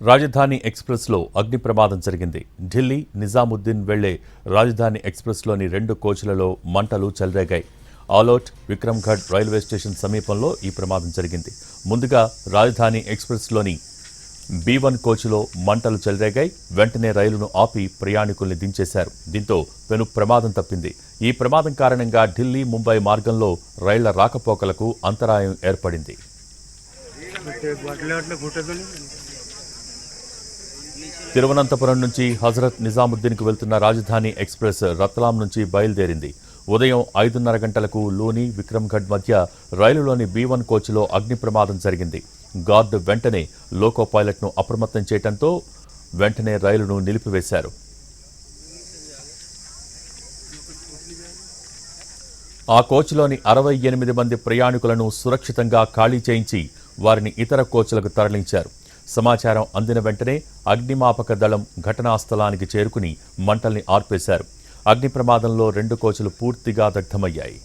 రాజధాని ఎక్స్ప్రెస్లో అగ్ని ప్రమాదం జరిగింది. ఢిల్లీ నిజాముద్దీన్ వెళ్లే రాజధాని ఎక్స్ప్రెస్లోని 2 కోచ్లలో మంటలు చెలరేగాయి. ఆలోట్ విక్రమ్గఢ్ రైల్వే స్టేషన్ సమీపంలో ఈ ప్రమాదం జరిగింది. ముందుగా రాజధాని ఎక్స్ప్రెస్లోని B1 కోచ్లో మంటలు చెలరేగాయి. వెంటనే రైలును ఆపి ప్రయాణికుల్ని దించేశారు. దీంతో పెను ప్రమాదం తప్పింది. ఈ ప్రమాదం కారణంగా ఢిల్లీ ముంబై మార్గంలో రైళ్ల రాకపోకలకు అంతరాయం ఏర్పడింది. తిరువనంతపురం నుంచి హజరత్ నిజాముద్దీన్కు వెళ్తున్న రాజధాని ఎక్స్ప్రెస్ రత్లాం నుంచి బయలుదేరింది. ఉదయం 5:30 గంటలకు లూని విక్రమ్గఢ్ మధ్య రైలులోని B1 కోచ్లో అగ్ని ప్రమాదం జరిగింది. గార్డు వెంటనే లోకో పైలట్ను అప్రమత్తం చేయడంతో వెంటనే రైలును నిలిపివేశారు. ఆ కోచ్లోని 68 మంది ప్రయాణికులను సురక్షితంగా ఖాళీ చేయించి వారిని ఇతర కోచ్లకు తరలించారు. సమాచారం అందిన వెంటనే అగ్నిమాపక దళం ఘటనా స్థలానికి చేరుకుని మంటల్ని ఆర్పేశారు. అగ్ని ప్రమాదంలో 2 కోచ్లు పూర్తిగా దగ్ధమయ్యాయి.